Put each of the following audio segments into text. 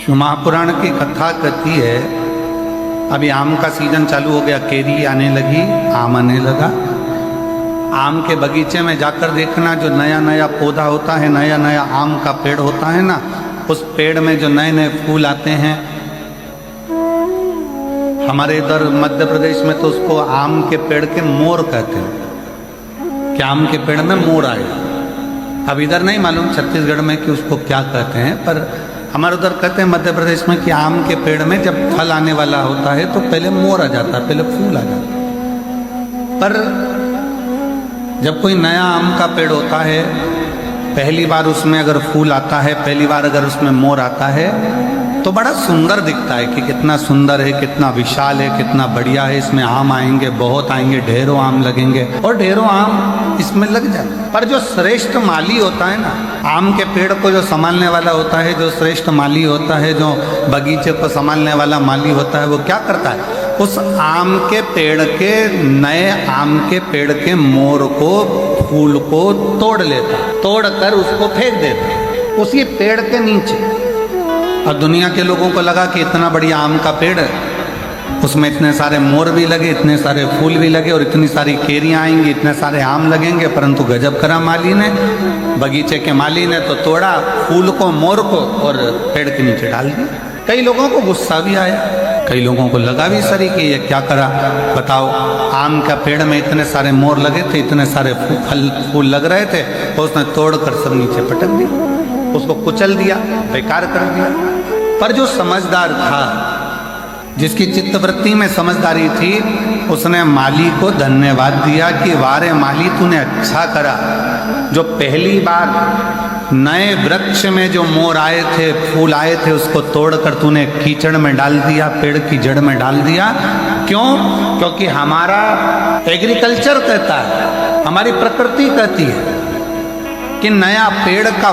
शिव महापुराण की कथा कहती है, अभी आम का सीजन चालू हो गया, केरी आने लगी, आम आने लगा। आम के बगीचे में जाकर देखना, जो नया नया पौधा होता है, नया नया आम का पेड़ होता है ना, उस पेड़ में जो नए नए फूल आते हैं। हमारे इधर मध्य प्रदेश में तो उसको आम के पेड़ के मोर कहते हैं कि आम के पेड़ में मोर आए। अब इधर नहीं मालूम छत्तीसगढ़ में कि उसको क्या कहते हैं, पर हमारे उधर कहते हैं मध्य प्रदेश में कि आम के पेड़ में जब फल आने वाला होता है तो पहले मोर आ जाता है, पहले फूल आ जाता है। पर जब कोई नया आम का पेड़ होता है, पहली बार उसमें अगर फूल आता है, पहली बार अगर उसमें मोर आता है तो बड़ा सुंदर दिखता है कि कितना सुंदर है, कितना विशाल है, कितना बढ़िया है। इसमें आम आएंगे, बहुत आएंगे, ढेरों आम लगेंगे और ढेरों आम इसमें लग जाए। पर जो श्रेष्ठ माली होता है ना, आम के पेड़ को जो संभालने वाला होता है, जो श्रेष्ठ माली होता है, जो बगीचे को संभालने वाला माली होता है, वो क्या करता है, उस आम के पेड़ के, नए आम के पेड़ के मोर को, फूल को तोड़ लेता, तोड़कर उसको फेंक देता उसी पेड़ के नीचे। और दुनिया के लोगों को लगा कि इतना बढ़िया आम का पेड़ है, उसमें इतने सारे मोर भी लगे, इतने सारे फूल भी लगे और इतनी सारी केरियाँ आएंगी, इतने सारे आम लगेंगे। परंतु गजब करा माली ने, बगीचे के माली ने तो तोड़ा फूल को, मोर को और पेड़ के नीचे डाल दिया। कई लोगों को गुस्सा भी आया, कई लोगों को लगा भी सरी कि ये क्या करा, बताओ, आम का पेड़ में इतने सारे मोर लगे थे, इतने सारे फूल लग रहे थे, और उसने तोड़कर सब नीचे पटक दिया, उसको कुचल दिया, बेकार कर दिया। पर जो समझदार था, जिसकी चित्तवृत्ति में समझदारी थी, उसने माली को धन्यवाद दिया कि वारे माली, तूने अच्छा करा, जो पहली बार नए वृक्ष में जो मोर आए थे, फूल आए थे, उसको तोड़कर तूने कीचड़ में डाल दिया, पेड़ की जड़ में डाल दिया। क्यों? क्योंकि हमारा एग्रीकल्चर कहता है, हमारी प्रकृति कहती है कि नया पेड़ का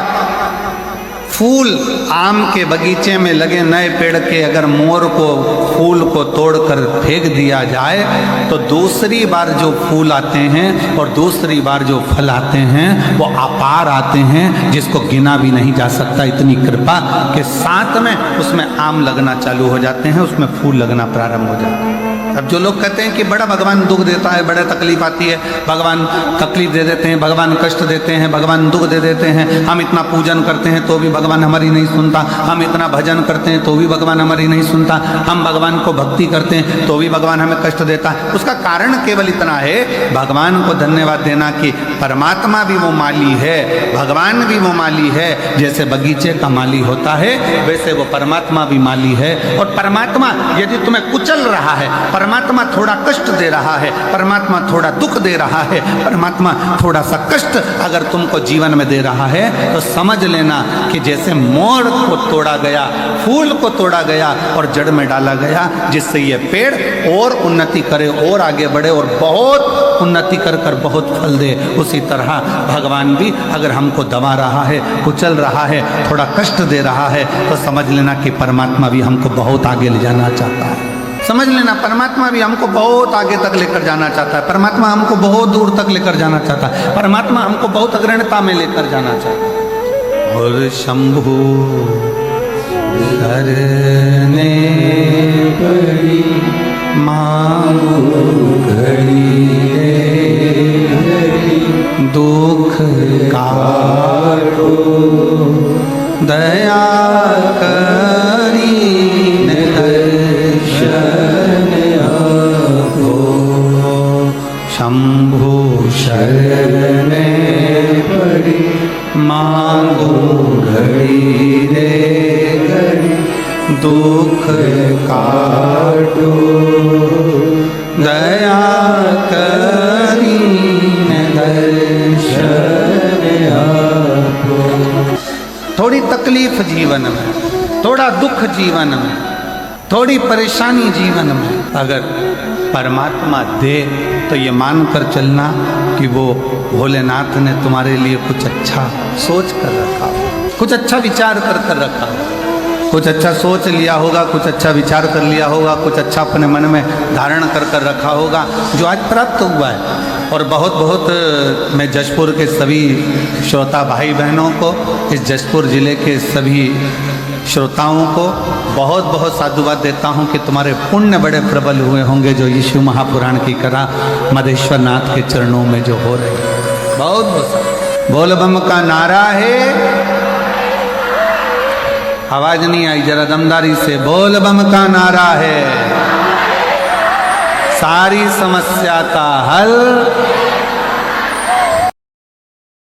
फूल, आम के बगीचे में लगे नए पेड़ के अगर मोर को, फूल को तोड़कर फेंक दिया जाए तो दूसरी बार जो फूल आते हैं और दूसरी बार जो फल आते हैं वो अपार आते हैं, जिसको गिना भी नहीं जा सकता। इतनी कृपा के साथ में उसमें आम लगना चालू हो जाते हैं, उसमें फूल लगना प्रारंभ हो जाते हैं। अब जो लोग कहते हैं कि बड़ा भगवान दुख देता है, बड़ा तकलीफ आती है, भगवान तकलीफ दे देते हैं, भगवान कष्ट देते हैं, भगवान दुख दे देते हैं, हम इतना पूजन करते हैं तो भी भगवान हमारी नहीं सुनता, हम इतना भजन करते हैं तो भी भगवान हमारी नहीं सुनता, हम भगवान को भक्ति करते हैं तो भी भगवान हमें कष्ट देता है। उसका कारण केवल इतना है, भगवान को धन्यवाद देना कि परमात्मा भी वो माली है, भगवान भी वो माली है। जैसे बगीचे का माली होता है, वैसे वो परमात्मा भी माली है। और परमात्मा यदि तुम्हें कुचल रहा है, परमात्मा थोड़ा कष्ट दे रहा है, परमात्मा थोड़ा दुख दे रहा है, परमात्मा थोड़ा सा कष्ट अगर तुमको जीवन में दे रहा है, तो समझ लेना कि जैसे मोर को तोड़ा गया, फूल को तोड़ा गया और जड़ में डाला गया, जिससे ये पेड़ और उन्नति करे और आगे बढ़े और बहुत उन्नति कर कर बहुत फल दे, उसी तरह भगवान भी अगर हमको दबा रहा है, कुचल रहा है, थोड़ा कष्ट दे रहा है, तो समझ लेना कि परमात्मा भी हमको बहुत आगे ले जाना चाहता है। समझ लेना, परमात्मा भी हमको बहुत आगे तक लेकर जाना चाहता है, परमात्मा हमको बहुत दूर तक लेकर जाना चाहता है, परमात्मा हमको बहुत अग्रणता में लेकर जाना चाहता है। और शंभु करने पड़ी मांगो घड़ी दुख काटो, दया करी दर्शन आपो, शंभु शरण पड़ी मांगो घड़ी रे घड़ी दुख काटो, दया करी दर्शन आपो। थोड़ी तकलीफ जीवन में, थोड़ा दुख जीवन में, थोड़ी परेशानी जीवन में अगर परमात्मा दे तो ये मानकर चलना कि वो भोलेनाथ ने तुम्हारे लिए कुछ अच्छा सोच कर रखा, कुछ अच्छा विचार कर रखा, कुछ अच्छा सोच लिया होगा, कुछ अच्छा विचार कर लिया होगा, कुछ अच्छा अपने मन में धारण कर रखा होगा, जो आज प्राप्त हुआ है। और बहुत बहुत मैं जशपुर के सभी श्रोता भाई बहनों को, इस जशपुर ज़िले के सभी श्रोताओं को बहुत बहुत साधुवाद देता हूँ कि तुम्हारे पुण्य बड़े प्रबल हुए होंगे जो यीशु महापुराण की कथा मधेश्वर नाथ के चरणों में जो हो रहे हैं। बहुत बहुत बोल बम का नारा है। आवाज नहीं आई, जरा दमदारी से बोल बम का नारा है। सारी समस्या का हल